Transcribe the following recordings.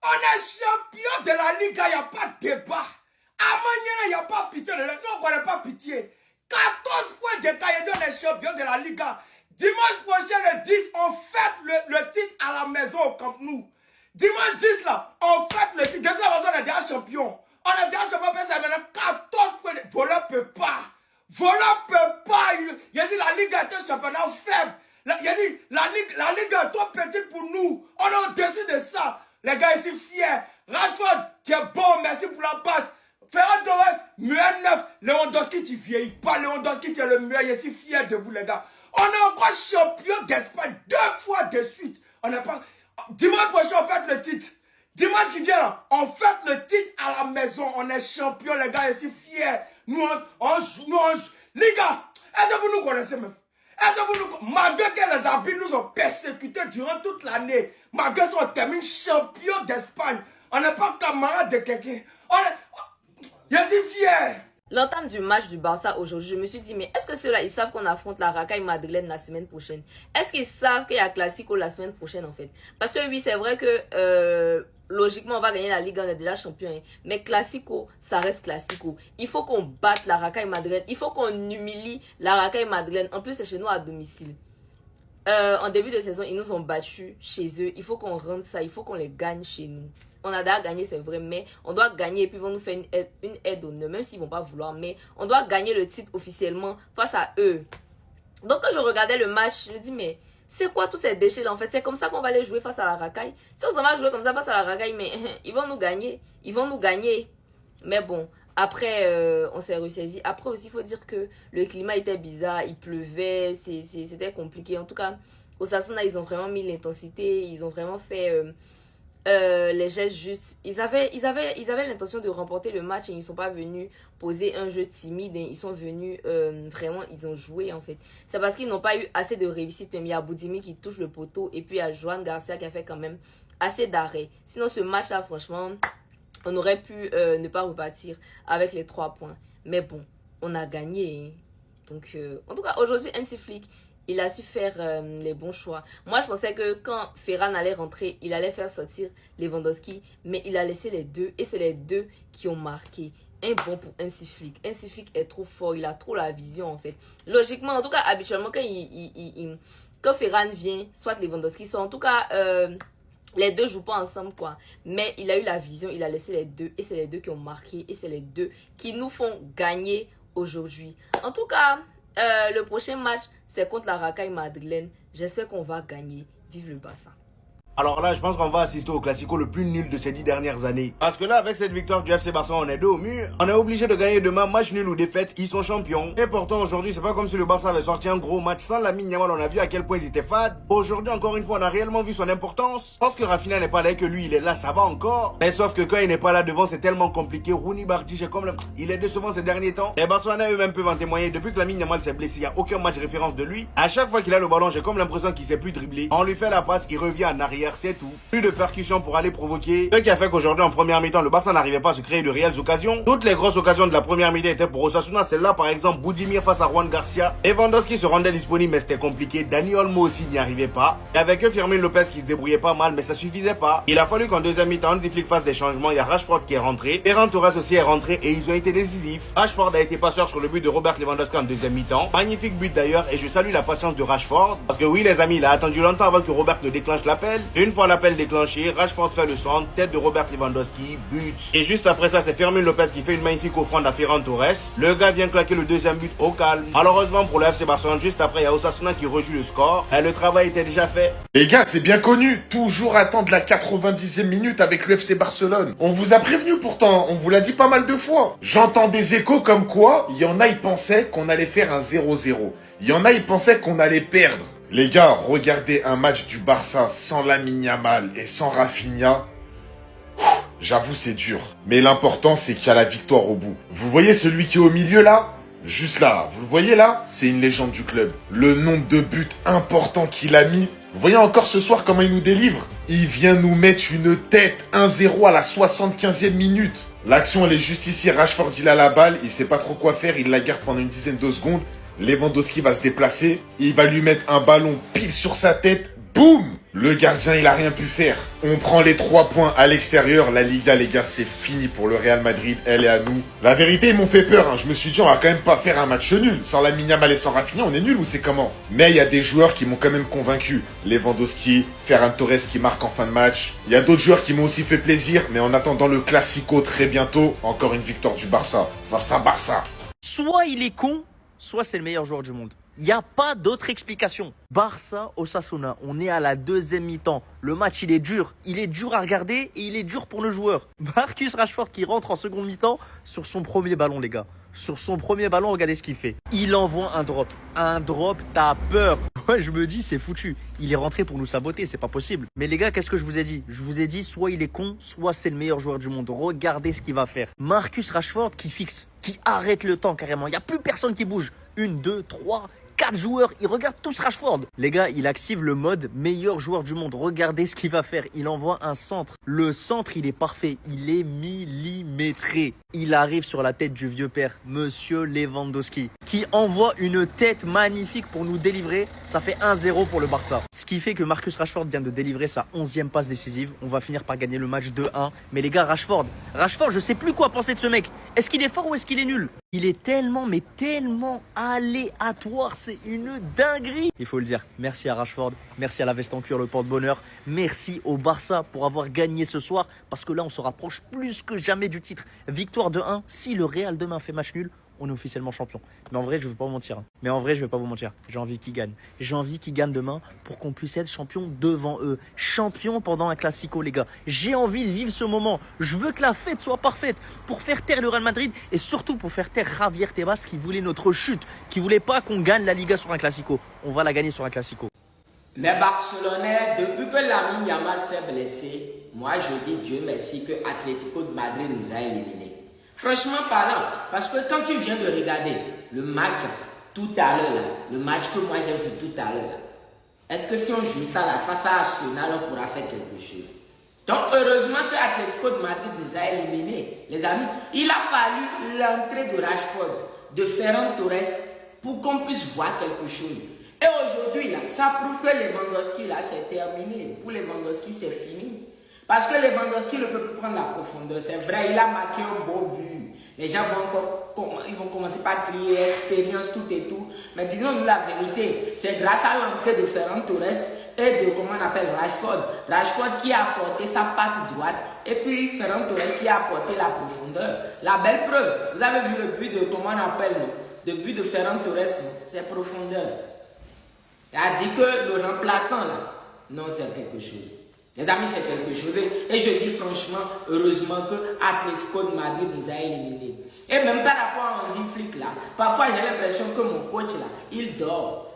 On est champion de la Liga, il n'y a pas de débat. À Maniana, il n'y a pas pitié. Nous, on ne connaît pas pitié. 14 points d'écart, on est champion de la Liga. Dimanche prochain, le 10, on fête le titre à la maison au Camp Nou. Dimanche 10, là, on fête le titre. De toute façon, on est déjà champion. On est déjà champion, mais c'est maintenant 14 points. Voleur ne peut pas. Voleur ne peut pas. Il a dit la Liga est un championnat faible. Il a dit la Liga est trop petite pour nous. On est au-dessus de ça. Les gars, ici fiers. Rashford, tu es bon, merci pour la passe. Ferran Torres, meilleur neuf. Lewandowski, tu vieillis pas. Lewandowski, tu es le meilleur. Je suis fier de vous, les gars. On est encore champion d'Espagne 2 fois de suite. On n'est pas. Dimanche prochain, on fête le titre. Dimanche qui vient, là, on fête le titre à la maison. On est champion, les gars. Je suis fier. Nous, on joue. Les gars, est-ce que vous nous connaissez même? Est-ce que vous nous... Malgré que les arbitres nous ont persécutés durant toute l'année, malgré qu'on termine champion d'Espagne, on n'est pas camarade de quelqu'un. On est... Je suis fier. L'entame du match du Barça aujourd'hui, je me suis dit, mais est-ce que ceux-là, ils savent qu'on affronte la Racaille Madrilène la semaine prochaine? Est-ce qu'ils savent qu'il y a Classico la semaine prochaine, en fait? Parce que oui, c'est vrai que logiquement, on va gagner la Ligue, on est déjà champion. Hein. Mais Classico, ça reste Classico. Il faut qu'on batte la Racaille Madrilène. Il faut qu'on humilie la Racaille Madrilène. En plus, c'est chez nous à domicile. En début de saison, ils nous ont battus chez eux. Il faut qu'on rende ça. Il faut qu'on les gagne chez nous. On a déjà gagné, c'est vrai, mais on doit gagner et puis ils vont nous faire une aide d'honneur, même s'ils ne vont pas vouloir. Mais on doit gagner le titre officiellement face à eux. Donc quand je regardais le match, je me dis, mais c'est quoi tous ces déchets là en fait? C'est comme ça qu'on va les jouer face à la Racaille. Si on s'en va jouer comme ça face à la Racaille, mais ils vont nous gagner. Ils vont nous gagner. Mais bon, après, on s'est ressaisi. Après aussi, il faut dire que le climat était bizarre. Il pleuvait, c'était compliqué. En tout cas, Osasuna, ils ont vraiment mis l'intensité. Ils ont vraiment fait... les gestes justes. Ils avaient l'intention de remporter le match et ils ne sont pas venus poser un jeu timide. Ils sont venus vraiment, ils ont joué en fait. C'est parce qu'ils n'ont pas eu assez de réussite. Il y a Boudimi qui touche le poteau et puis il y a Joan Garcia qui a fait quand même assez d'arrêts. Sinon ce match là franchement, on aurait pu ne pas repartir avec les 3 points. Mais bon, on a gagné. Donc en tout cas aujourd'hui Hansi Flick, il a su faire les bons choix. Moi, je pensais que quand Ferran allait rentrer, il allait faire sortir Lewandowski. Mais il a laissé les deux. Et c'est les deux qui ont marqué. Un bon pour Hansi Flick. Hansi Flick est trop fort. Il a trop la vision, en fait. Logiquement, en tout cas, habituellement, quand Ferran vient, soit Lewandowski, soit en tout cas... les deux jouent pas ensemble, quoi. Mais il a eu la vision. Il a laissé les deux. Et c'est les deux qui ont marqué. Et c'est les deux qui nous font gagner aujourd'hui. En tout cas... le prochain match, c'est contre la Racaille Madrilène. J'espère qu'on va gagner. Vive le Barça. Alors là, je pense qu'on va assister au Classico le plus nul de ces 10 dernières années. Parce que là, avec cette victoire du FC Barça, on est deux au mur. On est obligé de gagner demain, match nul ou défaite, ils sont champions. Et pourtant, aujourd'hui, c'est pas comme si le Barça avait sorti un gros match sans Lamine Yamal. On a vu à quel point ils étaient fades. Aujourd'hui, encore une fois, on a réellement vu son importance. Parce que Rafinha n'est pas là et que lui, il est là, ça va encore. Mais sauf que quand il n'est pas là devant, c'est tellement compliqué. Rooney Bardi, j'ai comme il est décevant ces derniers temps. Les Barcelonais eux-mêmes peuvent en témoigner. Depuis que Lamine Yamal s'est blessé, il n'y a aucun match référence de lui. À chaque fois qu'il a le ballon, j'ai comme l'impression qu'il sait plus dribbler. On lui fait la passe, il revient en arrière, c'est tout. De percussion pour aller provoquer. Ce qui a fait qu'aujourd'hui en première mi-temps le Barça n'arrivait pas à se créer de réelles occasions. Toutes les grosses occasions de la première mi-temps étaient pour Osasuna. Celle-là par exemple Boudimir face à Juan Garcia. Lewandowski se rendait disponible mais c'était compliqué. Dani Olmo aussi n'y arrivait pas. Et avec eux Firmino Lopez qui se débrouillait pas mal mais ça suffisait pas. Il a fallu qu'en deuxième mi-temps Hansi Flick fasse des changements. Il y a Rashford qui est rentré. Ferran Torres aussi est rentré et ils ont été décisifs. Rashford a été passeur sur le but de Robert Lewandowski en deuxième mi-temps. Magnifique but d'ailleurs et je salue la patience de Rashford. Parce que oui les amis il a attendu longtemps avant que Robert ne déclenche l'appel. Une fois l'appel déclenché, Rashford fait le centre, tête de Robert Lewandowski, but. Et juste après ça, c'est Firmino Lopez qui fait une magnifique offrande à Ferran Torres. Le gars vient claquer le deuxième but au calme. Malheureusement pour le FC Barcelone, juste après, il y a Osasuna qui rejoue le score. Et le travail était déjà fait. Les gars, c'est bien connu. Toujours attendre la 90e minute avec le FC Barcelone. On vous a prévenu pourtant, on vous l'a dit pas mal de fois. J'entends des échos comme quoi, il y en a, ils pensaient qu'on allait faire un 0-0. Il y en a, ils pensaient qu'on allait perdre. Les gars, regardez un match du Barça sans Lamine Yamal et sans Rafinha. J'avoue, c'est dur. Mais l'important, c'est qu'il y a la victoire au bout. Vous voyez celui qui est au milieu là? Juste là, vous le voyez là? C'est une légende du club. Le nombre de buts importants qu'il a mis. Vous voyez encore ce soir comment il nous délivre? Il vient nous mettre une tête 1-0 à la 75e minute. L'action, elle est juste ici. Rashford, il a la balle. Il sait pas trop quoi faire. Il la garde pendant une dizaine de secondes. Lewandowski va se déplacer. Il va lui mettre un ballon pile sur sa tête. Boum! Le gardien, il a rien pu faire. On prend les 3 points à l'extérieur. La Liga, les gars, c'est fini pour le Real Madrid. Elle est à nous. La vérité, ils m'ont fait peur. Hein. Je me suis dit, on va quand même pas faire un match nul. Sans Lamine Yamal et sans Rafinha, on est nul ou c'est comment? Mais il y a des joueurs qui m'ont quand même convaincu. Lewandowski, Ferran Torres qui marque en fin de match. Il y a d'autres joueurs qui m'ont aussi fait plaisir. Mais en attendant le Classico très bientôt, encore une victoire du Barça. Barça. Soit il est con, soit c'est le meilleur joueur du monde. Il n'y a pas d'autre explication. Barça, Osasuna, on est à la deuxième mi-temps. Le match, il est dur à regarder et il est dur pour le joueur. Marcus Rashford qui rentre en seconde mi-temps sur son premier ballon, les gars. Sur son premier ballon, regardez ce qu'il fait. Il envoie un drop. Un drop, t'as peur. Ouais, je me dis, c'est foutu. Il est rentré pour nous saboter, c'est pas possible. Mais les gars, qu'est-ce que je vous ai dit? Je vous ai dit, soit il est con, soit c'est le meilleur joueur du monde. Regardez ce qu'il va faire. Marcus Rashford qui fixe, qui arrête le temps carrément. Il n'y a plus personne qui bouge. 1, 2, 3... 4 joueurs, ils regardent tous Rashford. Les gars, il active le mode meilleur joueur du monde. Regardez ce qu'il va faire. Il envoie un centre. Le centre, il est parfait. Il est millimétré. Il arrive sur la tête du vieux père, Monsieur Lewandowski, qui envoie une tête magnifique pour nous délivrer. Ça fait 1-0 pour le Barça. Ce qui fait que Marcus Rashford vient de délivrer sa 11e passe décisive. On va finir par gagner le match 2-1. Mais les gars, Rashford, je sais plus quoi penser de ce mec. Est-ce qu'il est fort ou est-ce qu'il est nul? Il est tellement, mais tellement aléatoire. C'est une dinguerie. Il faut le dire. Merci à Rashford. Merci à la veste en cuir, le porte-bonheur. Merci au Barça pour avoir gagné ce soir. Parce que là, on se rapproche plus que jamais du titre. Victoire de 1. Si le Real demain fait match nul, on est officiellement champion. Mais en vrai, je ne vais pas vous mentir. J'ai envie qu'ils gagnent. J'ai envie qu'ils gagnent demain pour qu'on puisse être champion devant eux. Champion pendant un Classico, les gars. J'ai envie de vivre ce moment. Je veux que la fête soit parfaite pour faire taire le Real Madrid et surtout pour faire taire Javier Tebas qui voulait notre chute, qui voulait pas qu'on gagne la Liga sur un Classico. On va la gagner sur un Classico. Mais Barcelonais, depuis que Lamine Yamal s'est blessé, moi je dis Dieu merci que Atlético de Madrid nous a éliminés. Franchement parlant, parce que quand tu viens de regarder le match tout à l'heure, le match que moi j'ai vu tout à l'heure, est-ce que si on joue ça là, face à Arsenal, on pourra faire quelque chose? Donc heureusement que Atlético de Madrid nous a éliminés, les amis. Il a fallu l'entrée de Rashford, de Ferran Torres, pour qu'on puisse voir quelque chose. Et aujourd'hui, là, ça prouve que Lewandowski, là, c'est terminé. Pour Lewandowski, c'est fini. Parce que Lewandowski ne peut plus prendre la profondeur. C'est vrai, il a marqué un beau but. Les gens vont commencer par crier expérience, tout et tout. Mais disons-nous la vérité, c'est grâce à l'entrée de Ferran Torres et de, comment on appelle, Rashford. Rashford qui a apporté sa patte droite et puis Ferran Torres qui a apporté la profondeur. La belle preuve, vous avez vu le but de, comment on appelle, le but de Ferran Torres, c'est profondeur. Il a dit que le remplaçant, là, non, c'est quelque chose. Les amis, c'est quelque chose. Et je dis franchement, heureusement que Atlético de Madrid nous a éliminés. Et même par rapport à Hansi Flick, là, parfois j'ai l'impression que mon coach, là, il dort.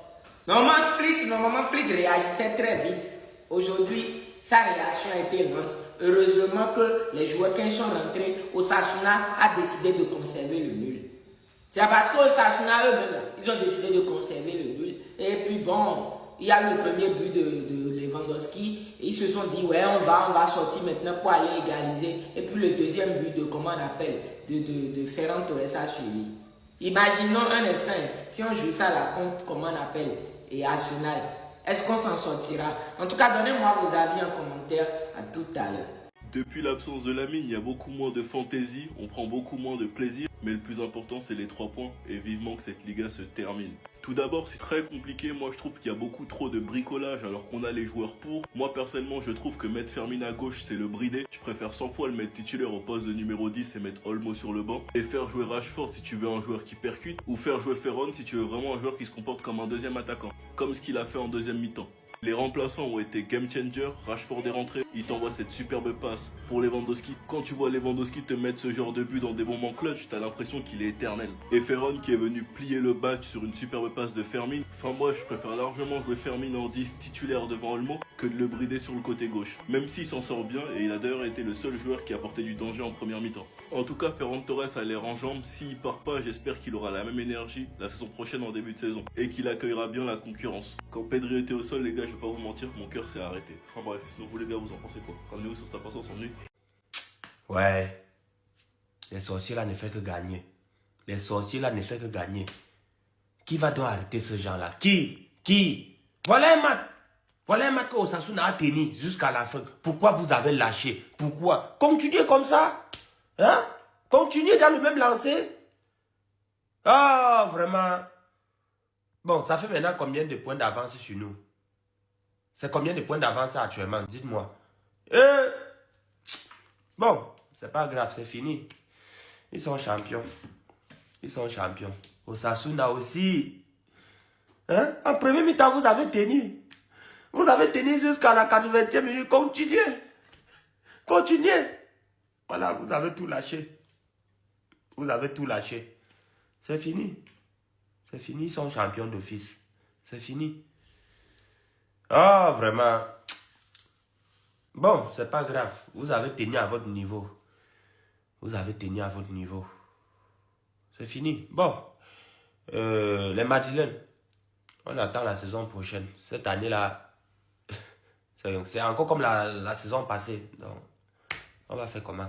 Normalement, Flick réagissait très vite. Aujourd'hui, sa réaction a été lente. Heureusement que les joueurs, quand ils sont rentrés, Osasuna a décidé de conserver le nul. C'est parce qu'Osasuna eux-mêmes, ils ont décidé de conserver le nul. Et puis bon, il y a eu le premier but de Lewandowski. Et ils se sont dit, ouais, on va sortir maintenant pour aller égaliser. Et puis le deuxième but de, comment on appelle, de Ferran Torres a suivi. Imaginons un instant, si on joue ça là contre, comment on appelle, et Arsenal, est-ce qu'on s'en sortira? En tout cas, donnez-moi vos avis en commentaire. À tout à l'heure. Depuis l'absence de Lamine, il y a beaucoup moins de fantaisie, on prend beaucoup moins de plaisir, mais le plus important c'est les 3 points et vivement que cette Liga se termine. Tout d'abord, c'est très compliqué, moi je trouve qu'il y a beaucoup trop de bricolage alors qu'on a les joueurs pour. Moi personnellement, je trouve que mettre Fermin à gauche c'est le brider. Je préfère 100 fois le mettre titulaire au poste de numéro 10 et mettre Olmo sur le banc. Et faire jouer Rashford si tu veux un joueur qui percute, ou faire jouer Ferran si tu veux vraiment un joueur qui se comporte comme un deuxième attaquant, comme ce qu'il a fait en deuxième mi-temps. Les remplaçants ont été game changer, Rashford est rentré, il t'envoie cette superbe passe pour Lewandowski. Quand tu vois Lewandowski te mettre ce genre de but dans des moments clutch, t'as l'impression qu'il est éternel. Et Ferran qui est venu plier le match sur une superbe passe de Fermin. Enfin bref, je préfère largement jouer Fermin en 10 titulaire devant Olmo que de le brider sur le côté gauche. Même s'il s'en sort bien et il a d'ailleurs été le seul joueur qui a apporté du danger en première mi-temps. En tout cas, Ferran Torres a l'air en jambes. S'il part pas, j'espère qu'il aura la même énergie la saison prochaine en début de saison et qu'il accueillera bien la concurrence. Quand Pedri était au sol, les gars, je vais pas vous mentir, mon cœur s'est arrêté. Enfin bref, sinon vous les gars, vous en pensez quoi? Ramenez-vous sur ta patience en nuit. Ouais. Les sorciers là ne font que gagner. Les sorciers là ne font que gagner. Qui va donc arrêter ce genre là? Qui? Voilà un match. Voilà un match que Osasuna a tenu jusqu'à la fin. Pourquoi vous avez lâché? Pourquoi? Continuez comme ça. Hein? Continuez dans le même lancer. Ah, vraiment. Bon, ça fait maintenant combien de points d'avance sur nous? C'est combien de points d'avance actuellement? Dites-moi. Bon, c'est pas grave, c'est fini. Ils sont champions. Ils sont champions. Osasuna aussi. Hein? En premier mi-temps, vous avez tenu. Vous avez tenu jusqu'à la 80e minute. Continuez. Continuez. Voilà, vous avez tout lâché. Vous avez tout lâché. C'est fini. C'est fini, ils sont champions d'office. C'est fini. Ah, vraiment. Bon, c'est pas grave. Vous avez tenu à votre niveau. Vous avez tenu à votre niveau. C'est fini. Bon. Les Madrilènes. On attend la saison prochaine. Cette année-là, c'est encore comme la saison passée. Donc, on va faire comment?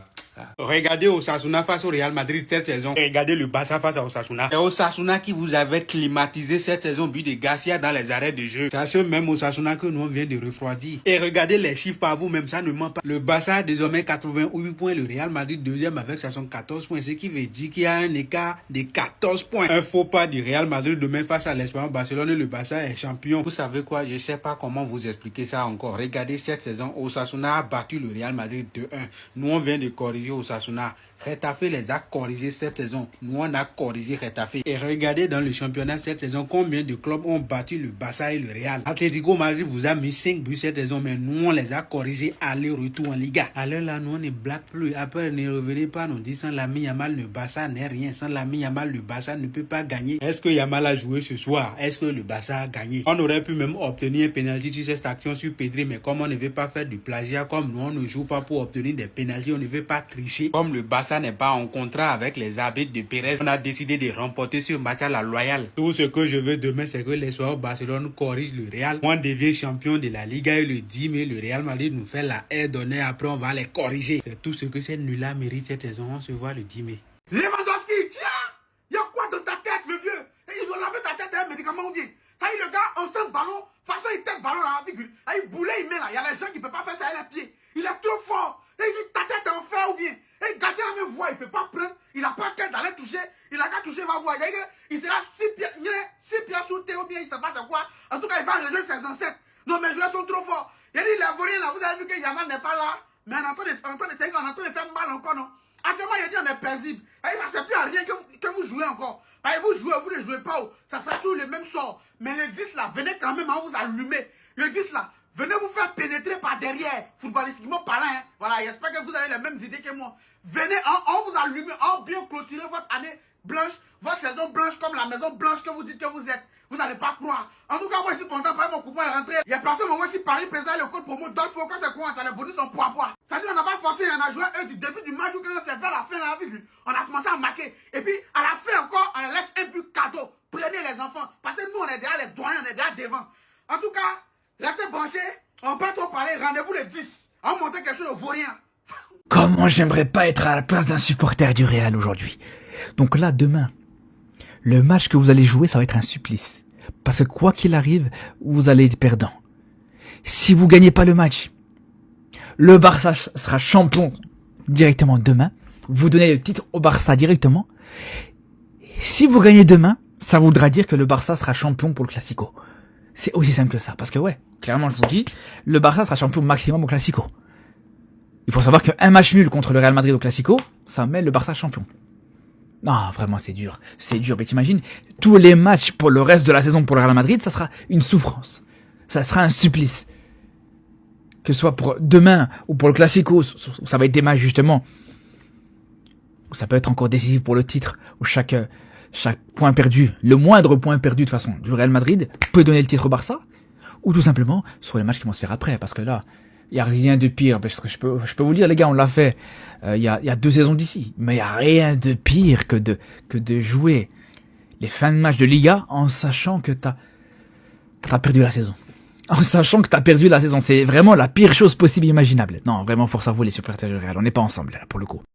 Regardez Osasuna face au Real Madrid cette saison. Regardez le Barça face à Osasuna. C'est Osasuna qui vous avait climatisé cette saison but de Garcia dans les arrêts de jeu. C'est ce même Osasuna que nous on vient de refroidir. Et regardez les chiffres par vous-même, ça ne ment pas. Le Barça a désormais 88 points, le Real Madrid deuxième avec 74 points, ce qui veut dire qu'il y a un écart de 14 points. Un faux pas du Real Madrid demain face à l'Espagnol Barcelone et le Barça est champion. Vous savez quoi, je sais pas comment vous expliquer ça encore. Regardez cette saison, Osasuna a battu le Real Madrid 2-1. Nous on vient de corriger Osasuna. Getafe les a corrigés cette saison. Nous on a corrigé Getafe. Et regardez dans le championnat cette saison combien de clubs ont battu le Barça et le Real. Atlético Madrid vous a mis 5 buts cette saison, mais nous on les a corrigés aller-retour en Liga. Alors là nous on ne blague plus. Après ne revenez pas nous dire sans Lamine Yamal le Barça n'est rien. Sans Lamine Yamal le Barça ne peut pas gagner. Est-ce que Yamal a joué ce soir? Est-ce que le Barça a gagné? On aurait pu même obtenir un pénalty sur cette action sur Pedri, mais comme on ne veut pas faire du plagiat, comme nous on ne joue pas pour obtenir des pénaltys, on ne veut pas tricher. Comme le Barça n'est pas en contrat avec les arbitres de Pérez, on a décidé de remporter ce match à la loyale. Tout ce que je veux demain, c'est que l'Espoir Barcelone corrige le Real. On devient champion de la Liga et le 10 mai, le Real Madrid nous fait la aide d'honneur. Après, on va les corriger. C'est tout ce que ces nuls-là méritent cette saison. On se voit le 10 mai. Lewandowski, tiens! Il y a quoi dans ta tête, le vieux? Et ils ont lavé ta tête avec un médicament ou bien? Ça y est, le gars, on sent le ballon, façon il tête ballon là, virgule. Là, il boulait, il met là. Il y a les gens qui ne peuvent pas faire ça avec les pieds. Il est trop fort. Et il dit, ta tête est en fer ou bien? Et le gardien la même voix, il ne peut pas prendre. Il n'a pas qu'à d'aller toucher. Il a qu'à toucher ma voix. Il sera 6 pieds sous terre ou bien il ne sait pas c'est quoi. En tout cas, il va rejoindre ses ancêtres. Non, mes joueurs sont trop forts. Il a dit, les Ivoriens là, vous avez vu que Yamal n'est pas là. Mais on est en train de faire mal encore, non? Actuellement, il a dit on est paisible. Et ça ne sert plus à rien que vous jouez encore. Parce que vous jouez, vous ne jouez pas. Ça sera toujours le même sort. Mais le 10 là, venez quand même à vous allumer. Le 10 là, venez vous faire pénétrer par derrière, footballistiquement parlant. Hein. Voilà, j'espère que vous avez les mêmes idées que moi. Venez, on vous allume, on bien clôturer votre année blanche, votre saison blanche comme la maison blanche que vous dites que vous êtes. Vous n'allez pas croire. En tout cas, moi, je suis content parce que mon coupon est rentré. Il y a personne, moi aussi, Paris, présent, le code promo Dolfo, quand c'est quoi, les bonus sont poids. Ça dit, on n'a pas forcé, on a joué eux du début du match, quand c'est vers la fin, là, on a commencé à marquer. Et puis, à la fin encore, on laisse un but cadeau. Prenez les enfants. Parce que nous, on est derrière les doyens, on est derrière devant. En tout cas, restez branchés. On peut trop parler. Rendez-vous le 10. On va montrer quelque chose aux vauriens. Comment j'aimerais pas être à la place d'un supporter du Real aujourd'hui. Donc là, demain, le match que vous allez jouer, ça va être un supplice. Parce que quoi qu'il arrive, vous allez être perdant. Si vous gagnez pas le match, le Barça sera champion directement demain. Vous donnez le titre au Barça directement. Si vous gagnez demain, ça voudra dire que le Barça sera champion pour le Classico. C'est aussi simple que ça. Parce que ouais, clairement je vous dis, le Barça sera champion maximum au Classico. Il faut savoir qu'un match nul contre le Real Madrid au Classico, ça met le Barça champion. Non, vraiment c'est dur. C'est dur, mais t'imagines, tous les matchs pour le reste de la saison pour le Real Madrid, ça sera une souffrance. Ça sera un supplice. Que ce soit pour demain ou pour le Classico, ça va être des matchs justement où ça peut être encore décisif pour le titre, où chaque point perdu, le moindre point perdu de toute façon du Real Madrid peut donner le titre au Barça, ou tout simplement sur les matchs qui vont se faire après, parce que là, il y a rien de pire, parce que je peux vous dire les gars, on l'a fait il y a 2 saisons d'ici, mais il y a rien de pire que de jouer les fins de match de Liga en sachant que t'as perdu la saison. En sachant que t'as perdu la saison, c'est vraiment la pire chose possible imaginable. Non, vraiment force à vous les supporters du Real, on n'est pas ensemble là pour le coup.